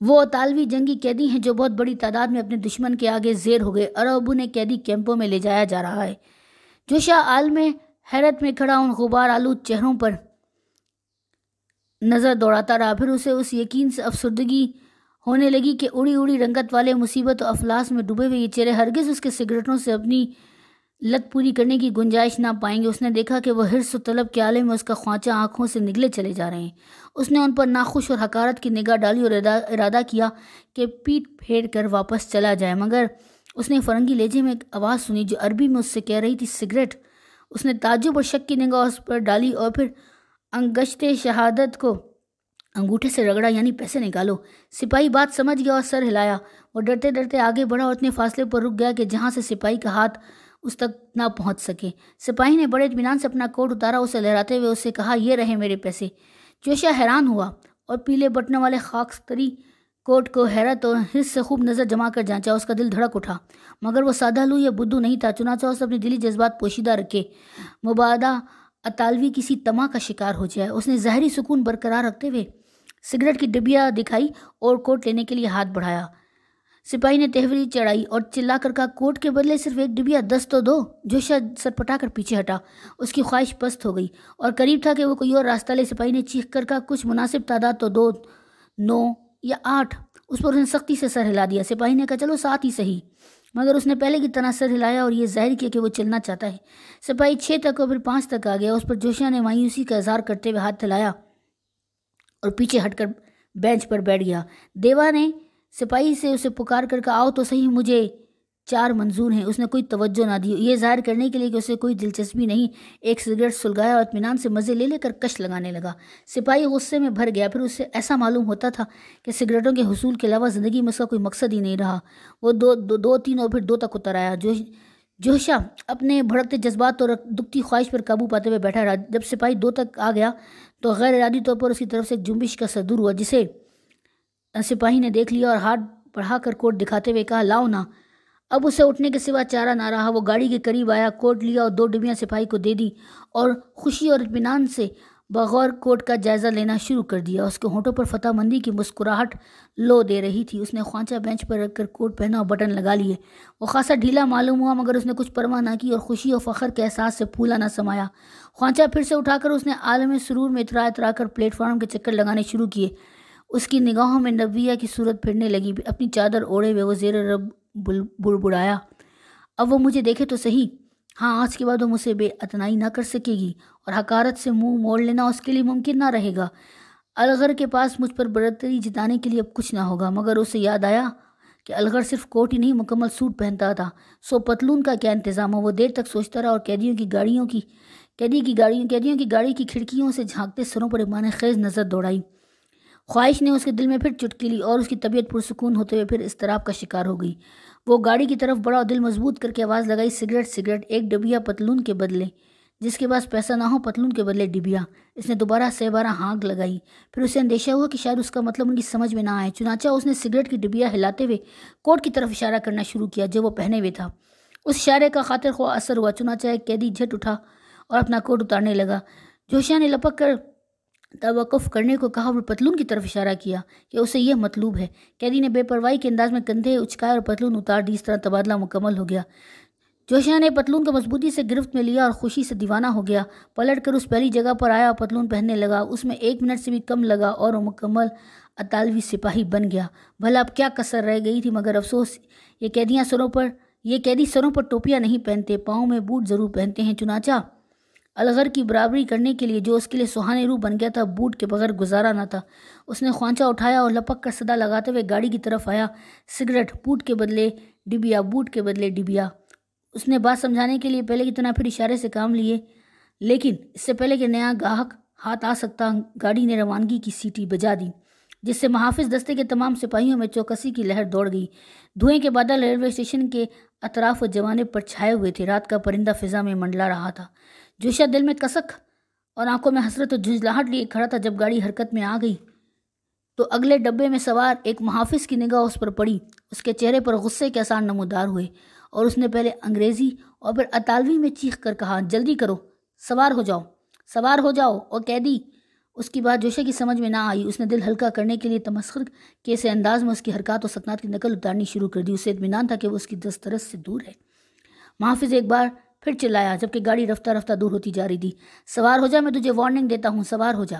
وہ اطالوی جنگی قیدی ہیں جو بہت بڑی تعداد میں اپنے دشمن کے آگے زیر ہو گئے اور اب انہیں قیدی کیمپوں میں لے جایا جا رہا ہے۔ جوشا عالم حیرت میں کھڑا ان غبار آلود چہروں پر نظر دوڑاتا رہا، پھر اسے اس یقین سے افسردگی ہونے لگی کہ اڑی اڑی رنگت والے مصیبت و افلاس میں ڈوبے ہوئے یہ چہرے ہرگز اس کے سگریٹوں سے اپنی لت پوری کرنے کی گنجائش نہ پائیں گے۔ اس نے دیکھا کہ وہ حرص و طلب کے عالم میں اس کا خوانچہ آنکھوں سے نگلے چلے جا رہے ہیں۔ اس نے ان پر ناخوش اور حقارت کی نگاہ ڈالی اور ارادہ کیا کہ پیٹ پھیر کر واپس چلا جائے، مگر اس نے فرنگی لہجے میں ایک آواز سنی جو عربی میں اس سے کہہ رہی تھی سگریٹ۔ اس نے تعجب اور شک کی نگاہ اس پر ڈالی اور پھر انگشت شہادت کو انگوٹھے سے رگڑا، یعنی پیسے نکالو۔ سپاہی بات سمجھ گیا اور سر ہلایا۔ وہ ڈرتے ڈرتے آگے بڑھا اور اتنے فاصلے پر رک گیا کہ جہاں سے سپاہی کا ہاتھ اس تک نہ پہنچ سکے۔ سپاہی نے بڑے اطمینان سے اپنا کوٹ اتارا، اسے لہراتے ہوئے اس سے کہا، یہ رہے میرے پیسے۔ جوشا حیران ہوا اور پیلے بٹنوں والے خاکستری کوٹ کو حیرت اور حرص سے خوب نظر جما کر جانچا۔ اس کا دل دھڑک اٹھا، مگر وہ سادہ لو یا بدھو نہیں تھا، چنانچہ اس نے اپنے دلی جذبات پوشیدہ رکھے مبادا اطالوی کسی طمع کا شکار ہو جائے۔ اس نے ظاہری سکون برقرار رکھتے ہوئے سگریٹ کی ڈبیا دکھائی اور کوٹ لینے کے لیے ہاتھ بڑھایا۔ سپاہی نے تہوری چڑھائی اور چلا کر کہا، کوٹ کے بدلے صرف ایک ڈبیا 10 تو دو۔ جوشا سر پٹا کر پیچھے ہٹا، اس کی خواہش پست ہو گئی اور قریب تھا کہ وہ کوئی اور راستہ لے۔ سپاہی نے چیخ کر کہا، کچھ مناسب تعداد تو دو، 9 یا 8۔ اس پر اس نے سختی سے سر ہلا دیا۔ سپاہی نے کہا، چلو 7 ہی صحیح، مگر اس نے پہلے کی طرح سر ہلایا اور یہ ظاہر کیا کہ وہ چلنا چاہتا ہے۔ سپاہی 6 تک اور پھر 5 تک آ گیا۔ اس پر جوشا نے مایوسی کا اظہار کرتے ہوئے ہاتھ ہلایا اور پیچھے ہٹ کر بینچ پر بیٹھ گیا۔ دیوا نے سپاہی سے اسے پکار کر کہا، آؤ تو صحیح، مجھے 4 منظور ہیں۔ اس نے کوئی توجہ نہ دی، یہ ظاہر کرنے کے لیے کہ اسے کوئی دلچسپی نہیں۔ ایک سگریٹ سلگایا اور اطمینان سے مزے لے لے کر کش لگانے لگا۔ سپاہی غصے میں بھر گیا، پھر اسے ایسا معلوم ہوتا تھا کہ سگریٹوں کے حصول کے علاوہ زندگی میں اس کا کوئی مقصد ہی نہیں رہا۔ وہ 2 3 اور پھر 2 تک اتر آیا۔ جوشا اپنے بھڑکتے جذبات اور دکھتی خواہش پر قابو پاتے ہوئے بیٹھا رہا۔ جب سپاہی 2 تک آ گیا تو غیر ارادی طور پر اس کی طرف سے ایک جنبش کا صدور ہوا، جسے سپاہی نے دیکھ لیا اور ہاتھ بڑھا کر کوٹ دکھاتے ہوئے کہا، لاؤ نا۔ اب اسے اٹھنے کے سوا چارہ نہ رہا۔ وہ گاڑی کے قریب آیا، کوٹ لیا اور 2 ڈبیاں سپاہی کو دے دی اور خوشی اور اطمینان سے بغور کوٹ کا جائزہ لینا شروع کر دیا۔ اس کے ہونٹوں پر فتح مندی کی مسکراہٹ لو دے رہی تھی۔ اس نے خوانچہ بینچ پر رکھ کر کوٹ پہنا اور بٹن لگا لیے۔ وہ خاصا ڈھیلا معلوم ہوا، مگر اس نے کچھ پرواہ نہ کی اور خوشی اور فخر کے احساس سے پھولا نہ سمایا۔ خوانچہ پھر سے اٹھا کر اس نے عالم سرور میں اترا اترا کر پلیٹ فارم کے چکر لگانے شروع کیے۔ اس کی نگاہوں میں نبویہ کی صورت پھرنے لگی۔ اپنی چادر اوڑھے ہوئے وہ زیر رب بڑبڑایا، اب وہ مجھے دیکھے تو صحیح، ہاں آج کے بعد وہ مجھ سے بے اتنائی نہ کر سکے گی اور حقارت سے منہ موڑ لینا اس کے لیے ممکن نہ رہے گا۔ الغر کے پاس مجھ پر برتری جتانے کے لیے اب کچھ نہ ہوگا۔ مگر اسے یاد آیا کہ الغر صرف کوٹ ہی نہیں مکمل سوٹ پہنتا تھا، سو پتلون کا کیا انتظام ہو۔ وہ دیر تک سوچتا رہا اور قیدیوں کی گاڑی کی کھڑکیوں سے جھانکتے سروں پر ایک معنی خیز نظر دوڑائی۔ خواہش نے اس کے دل میں پھر چٹکی لی اور اس کی طبیعت پرسکون ہوتے ہوئے پھر اضطراب کا شکار ہو گئی۔ وہ گاڑی کی طرف بڑھا اور دل مضبوط کر کے آواز لگائی، سگریٹ سگریٹ، ایک ڈبیا پتلون کے بدلے، جس کے پاس پیسہ نہ ہو پتلون کے بدلے ڈبیا۔ اس نے دوبارہ 12 ہانک لگائی، پھر اسے اندیشہ ہوا کہ شاید اس کا مطلب ان کی سمجھ میں نہ آئے، چنانچہ اس نے سگریٹ کی ڈبیا ہلاتے ہوئے کوٹ کی طرف اشارہ کرنا شروع کیا جو وہ پہنے ہوئے تھا۔ اس اشارے کا خاطر خواہ اثر ہوا، چنانچہ ایک قیدی جھٹ اٹھا اور اپنا کوٹ اتارنے لگا۔ جوشا نے لپک کر توقف کرنے کو کہا اور پتلون کی طرف اشارہ کیا کہ اسے یہ مطلوب ہے۔ قیدی نے بے پرواہی کے انداز میں کندھے اچکائے اور پتلون اتار دی۔ اس طرح تبادلہ مکمل ہو گیا۔ جوشا نے پتلون کو مضبوطی سے گرفت میں لیا اور خوشی سے دیوانہ ہو گیا۔ پلٹ کر اس پہلی جگہ پر آیا اور پتلون پہننے لگا۔ اس میں 1 منٹ سے بھی کم لگا اور وہ مکمل اطالوی سپاہی بن گیا۔ بھلا اب کیا کسر رہ گئی تھی، مگر افسوس یہ قیدی سروں پر ٹوپیاں نہیں پہنتے، پاؤں میں بوٹ ضرور پہنتے ہیں۔ چنانچہ الغر کی برابری کرنے کے لیے جو اس کے لیے سہانے روح بن گیا تھا، بوٹ کے بغیر گزارا نہ تھا۔ اس نے خوانچہ اٹھایا اور لپک کر صدا لگاتے ہوئے گاڑی کی طرف آیا، سگریٹ بوٹ کے بدلے ڈبیا، بوٹ کے بدلے ڈبیا۔ اس نے بات سمجھانے کے لیے پہلے کی طرح پھر اشارے سے کام لیے، لیکن اس سے پہلے کہ نیا گاہک ہاتھ آ سکتا، گاڑی نے روانگی کی سیٹی بجا دی، جس سے محافظ دستے کے تمام سپاہیوں میں چوکسی کی لہر دوڑ گئی۔ دھوئیں کے بادل ریلوے اسٹیشن کے اطراف و جوانب پر چھائے ہوئے تھے، رات کا پرندہ فضا میں منڈلا رہا تھا۔ جوشا دل میں کسک اور آنکھوں میں حسرت اور جھنجھلاہٹ لیے کھڑا تھا۔ جب گاڑی حرکت میں آ گئی تو اگلے ڈبے میں سوار ایک محافظ کی نگاہ اس پر پڑی۔ اس کے چہرے پر غصے کے آثار نمودار ہوئے اور اس نے پہلے انگریزی اور پھر اطالوی میں چیخ کر کہا، جلدی کرو، سوار ہو جاؤ اور قیدی اس کی بات جوشا کی سمجھ میں نہ آئی۔ اس نے دل ہلکا کرنے کے لیے تمسخر کے سے انداز میں اس کی حرکات و سکنات کی نقل اتارنی شروع کر دی۔ اسے اطمینان تھا کہ وہ اس کی دسترس سے دور ہے۔ محافظ ایک بار پھر چلایا جبکہ گاڑی رفتہ رفتہ دور ہوتی جا رہی تھی۔ سوار ہو جا، میں تجھے وارننگ دیتا ہوں، سوار ہو جا۔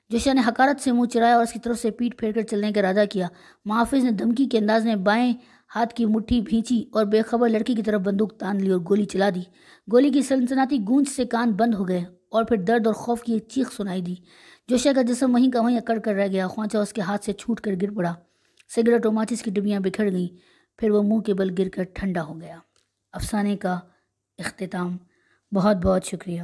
جوشا نے حقارت سے منہ چرایا اور اس کی طرف سے پیٹ پھیر کر چلنے کا ارادہ کیا۔ محافظ نے دھمکی کے انداز میں بائیں ہاتھ کی مٹھی بھینچی اور بے خبر لڑکی کی طرف بندوق تان لی اور گولی چلا دی۔ گولی کی سنسناتی گونج سے کان بند ہو گئے اور پھر درد اور خوف کی ایک چیخ سنائی دی۔ جوشا کا جسم وہیں کا وہیں اکڑ کر رہ گیا۔ خوانچہ اس کے ہاتھ سے چھوٹ کر گر پڑا۔ سگریٹ اور ماچس کی ڈبیاں بکھر گئیں، پھر وہ منہ کے بل گر کر ٹھنڈا ہو گیا۔ افسانے کا اختتام۔ بہت بہت شکریہ۔